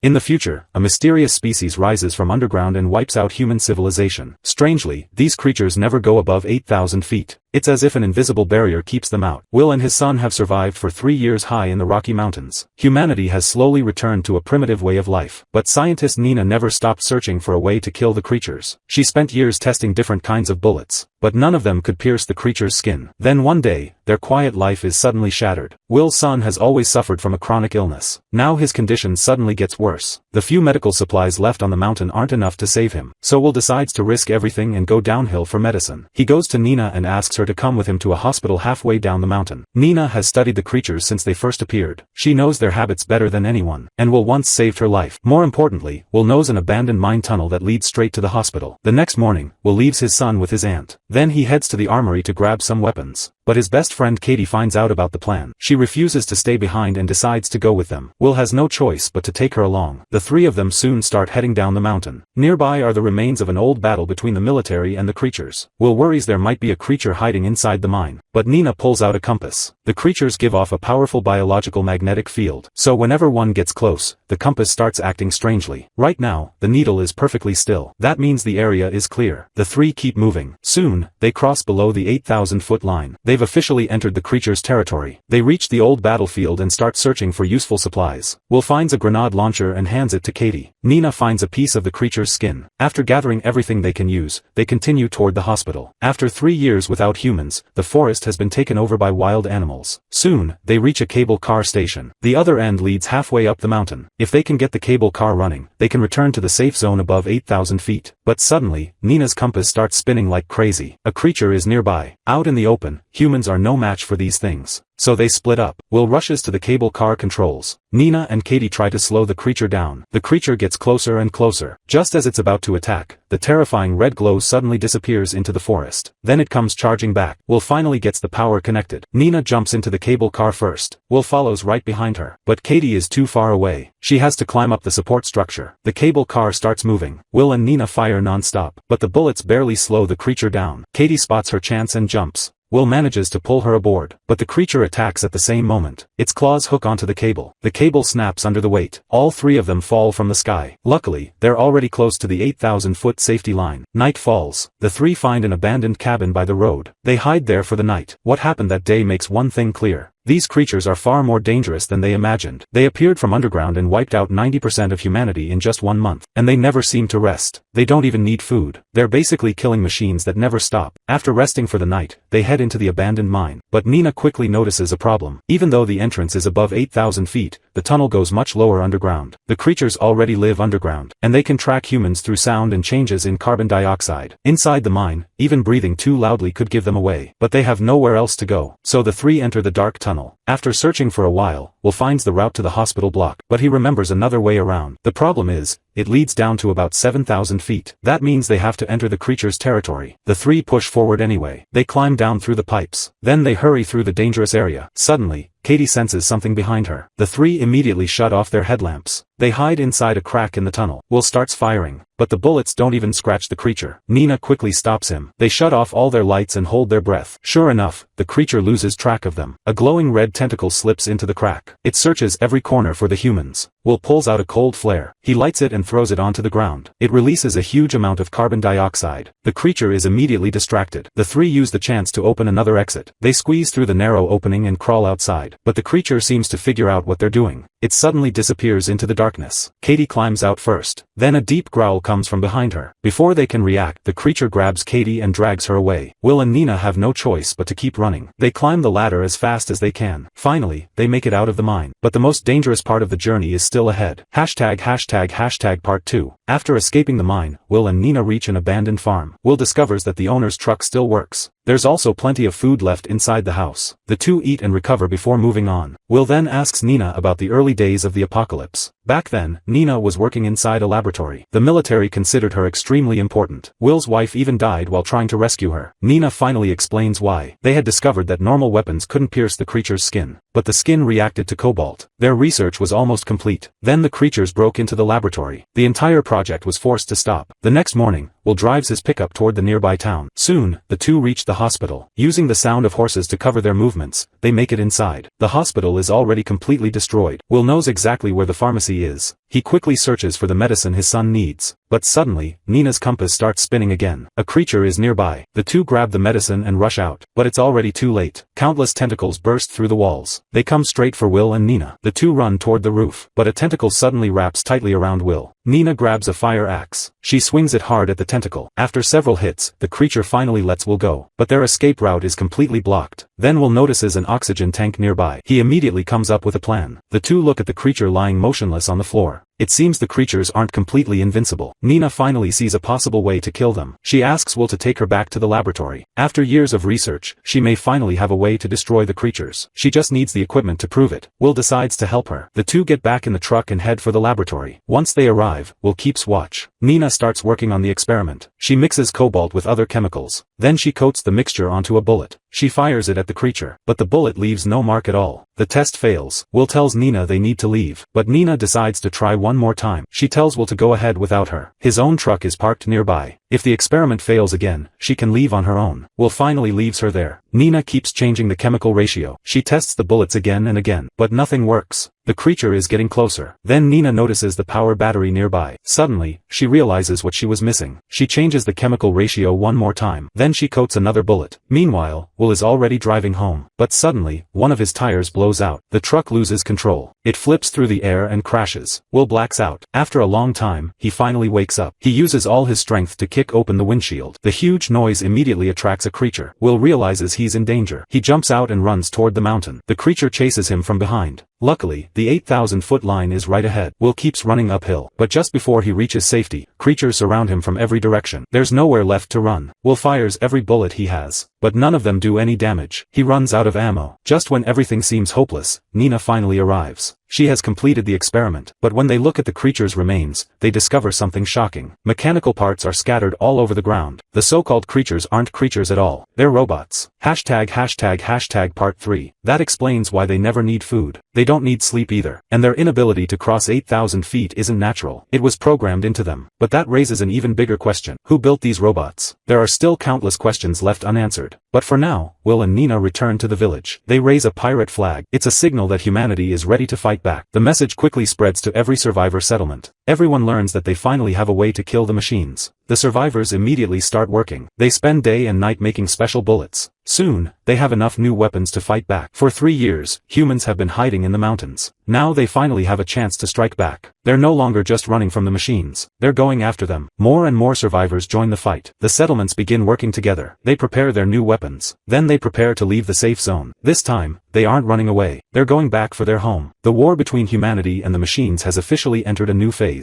In the future, a mysterious species rises from underground and wipes out human civilization. Strangely, these creatures never go above 8,000 feet. It's as if an invisible barrier keeps them out. Will and his son have survived for 3 years high in the Rocky Mountains. Humanity has slowly returned to a primitive way of life. But scientist Nina never stopped searching for a way to kill the creatures. She spent years testing different kinds of bullets, but none of them could pierce the creature's skin. Then one day, their quiet life is suddenly shattered. Will's son has always suffered from a chronic illness. Now his condition suddenly gets worse. The few medical supplies left on the mountain aren't enough to save him. So Will decides to risk everything and go downhill for medicine. He goes to Nina and asks her to come with him to a hospital halfway down the mountain. Nina has studied the creatures since they first appeared. She knows their habits better than anyone, and Will once saved her life. More importantly, Will knows an abandoned mine tunnel that leads straight to the hospital. The next morning, Will leaves his son with his aunt. Then he heads to the armory to grab some weapons. But his best friend Katie finds out about the plan. She refuses to stay behind and decides to go with them. Will has no choice but to take her along. The three of them soon start heading down the mountain. Nearby are the remains of an old battle between the military and the creatures. Will worries there might be a creature hiding inside the mine, but Nina pulls out a compass. The creatures give off a powerful biological magnetic field, so whenever one gets close, the compass starts acting strangely. Right now, the needle is perfectly still. That means the area is clear. The three keep moving. Soon, they cross below the 8,000-foot line. They've officially entered the creature's territory. They reach the old battlefield and start searching for useful supplies. Will finds a grenade launcher and hands it to Katie. Nina finds a piece of the creature's skin. After gathering everything they can use, they continue toward the hospital. After 3 years without humans, the forest has been taken over by wild animals. Soon, they reach a cable car station. The other end leads halfway up the mountain. If they can get the cable car running, they can return to the safe zone above 8,000 feet. But suddenly, Nina's compass starts spinning like crazy. A creature is nearby. Out in the open, humans are no match for these things. So they split up. Will rushes to the cable car controls. Nina and Katie try to slow the creature down. The creature gets closer and closer. Just as it's about to attack, the terrifying red glow suddenly disappears into the forest. Then it comes charging back. Will finally gets the power connected. Nina jumps into the cable car first. Will follows right behind her. But Katie is too far away. She has to climb up the support structure. The cable car starts moving. Will and Nina fire non-stop, but the bullets barely slow the creature down. Katie spots her chance and jumps. Will manages to pull her aboard, but the creature attacks at the same moment. Its claws hook onto the cable. The cable snaps under the weight. All three of them fall from the sky. Luckily, they're already close to the 8,000-foot safety line. Night falls. The three find an abandoned cabin by the road. They hide there for the night. What happened that day makes one thing clear. These creatures are far more dangerous than they imagined. They appeared from underground and wiped out 90% of humanity in just 1 month. And they never seem to rest. They don't even need food. They're basically killing machines that never stop. After resting for the night, they head into the abandoned mine. But Nina quickly notices a problem. Even though the entrance is above 8,000 feet, the tunnel goes much lower underground. The creatures already live underground, and they can track humans through sound and changes in carbon dioxide. Inside the mine, even breathing too loudly could give them away. But they have nowhere else to go. So the three enter the dark tunnel. After searching for a while, Will finds the route to the hospital block, but he remembers another way around. The problem is, it leads down to about 7,000 feet. That means they have to enter the creature's territory. The three push forward anyway. They climb down through the pipes. Then they hurry through the dangerous area. Suddenly, Katie senses something behind her. The three immediately shut off their headlamps. They hide inside a crack in the tunnel. Will starts firing, but the bullets don't even scratch the creature. Nina quickly stops him. They shut off all their lights and hold their breath. Sure enough, the creature loses track of them. A glowing red tentacle slips into the crack. It searches every corner for the humans. Will pulls out a cold flare. He lights it and throws it onto the ground. It releases a huge amount of carbon dioxide. The creature is immediately distracted. The three use the chance to open another exit. They squeeze through the narrow opening and crawl outside. But the creature seems to figure out what they're doing. It suddenly disappears into the darkness. Katie climbs out first. Then a deep growl comes from behind her. Before they can react, the creature grabs Katie and drags her away. Will and Nina have no choice but to keep running. They climb the ladder as fast as they can. Finally, they make it out of the mine. But the most dangerous part of the journey is still ahead. #### Part 2. After escaping the mine, Will and Nina reach an abandoned farm. Will discovers that the owner's truck still works. There's also plenty of food left inside the house. The two eat and recover before moving on. Will then asks Nina about the early days of the apocalypse. Back then, Nina was working inside a laboratory. The military considered her extremely important. Will's wife even died while trying to rescue her. Nina finally explains why. They had discovered that normal weapons couldn't pierce the creature's skin, but the skin reacted to cobalt. Their research was almost complete. Then the creatures broke into the laboratory. The entire project was forced to stop. The next morning, Will drives his pickup toward the nearby town. Soon, the two reach the hospital. Using the sound of horses to cover their movements, they make it inside. The hospital is already completely destroyed. Will knows exactly where the pharmacy is. He quickly searches for the medicine his son needs. But suddenly, Nina's compass starts spinning again. A creature is nearby. The two grab the medicine and rush out. But it's already too late. Countless tentacles burst through the walls. They come straight for Will and Nina. The two run toward the roof. But a tentacle suddenly wraps tightly around Will. Nina grabs a fire axe. She swings it hard at the tentacle. After several hits, the creature finally lets Will go. But their escape route is completely blocked. Then Will notices an oxygen tank nearby. He immediately comes up with a plan. The two look at the creature lying motionless on the floor. It seems the creatures aren't completely invincible. Nina finally sees a possible way to kill them. She asks Will to take her back to the laboratory. After years of research, she may finally have a way to destroy the creatures. She just needs the equipment to prove it. Will decides to help her. The two get back in the truck and head for the laboratory. Once they arrive, Will keeps watch. Nina starts working on the experiment. She mixes cobalt with other chemicals. Then she coats the mixture onto a bullet. She fires it at the creature, but the bullet leaves no mark at all. The test fails. Will tells Nina they need to leave, but Nina decides to try one more time. She tells Will to go ahead without her. His own truck is parked nearby. If the experiment fails again, she can leave on her own. Will finally leaves her there. Nina keeps changing the chemical ratio. She tests the bullets again and again, but nothing works. The creature is getting closer. Then Nina notices the power battery nearby. Suddenly, she realizes what she was missing. She changes the chemical ratio one more time. Then she coats another bullet. Meanwhile, Will is already driving home. But suddenly, one of his tires blows out. The truck loses control. It flips through the air and crashes. Will blacks out. After a long time, he finally wakes up. He uses all his strength to kick open the windshield. The huge noise immediately attracts a creature. Will realizes he's in danger. He jumps out and runs toward the mountain. The creature chases him from behind. Luckily, the 8,000-foot line is right ahead. Will keeps running uphill, but just before he reaches safety, creatures surround him from every direction. There's nowhere left to run. Will fires every bullet he has, but none of them do any damage. He runs out of ammo. Just when everything seems hopeless, Nina finally arrives. She has completed the experiment, but when they look at the creature's remains, they discover something shocking. Mechanical parts are scattered all over the ground. The so-called creatures aren't creatures at all. They're robots. #### part 3. That explains why they never need food. They don't need sleep either. And their inability to cross 8,000 feet isn't natural. It was programmed into them. But that raises an even bigger question. Who built these robots? There are still countless questions left unanswered. But for now, Will and Nina return to the village. They raise a pirate flag. It's a signal that humanity is ready to fight back. The message quickly spreads to every survivor settlement. Everyone learns that they finally have a way to kill the machines. The survivors immediately start working. They spend day and night making special bullets. Soon, they have enough new weapons to fight back. For 3 years, humans have been hiding in the mountains. Now they finally have a chance to strike back. They're no longer just running from the machines. They're going after them. More and more survivors join the fight. The settlements begin working together. They prepare their new weapons. Then they prepare to leave the safe zone. This time, they aren't running away. They're going back for their home. The war between humanity and the machines has officially entered a new phase.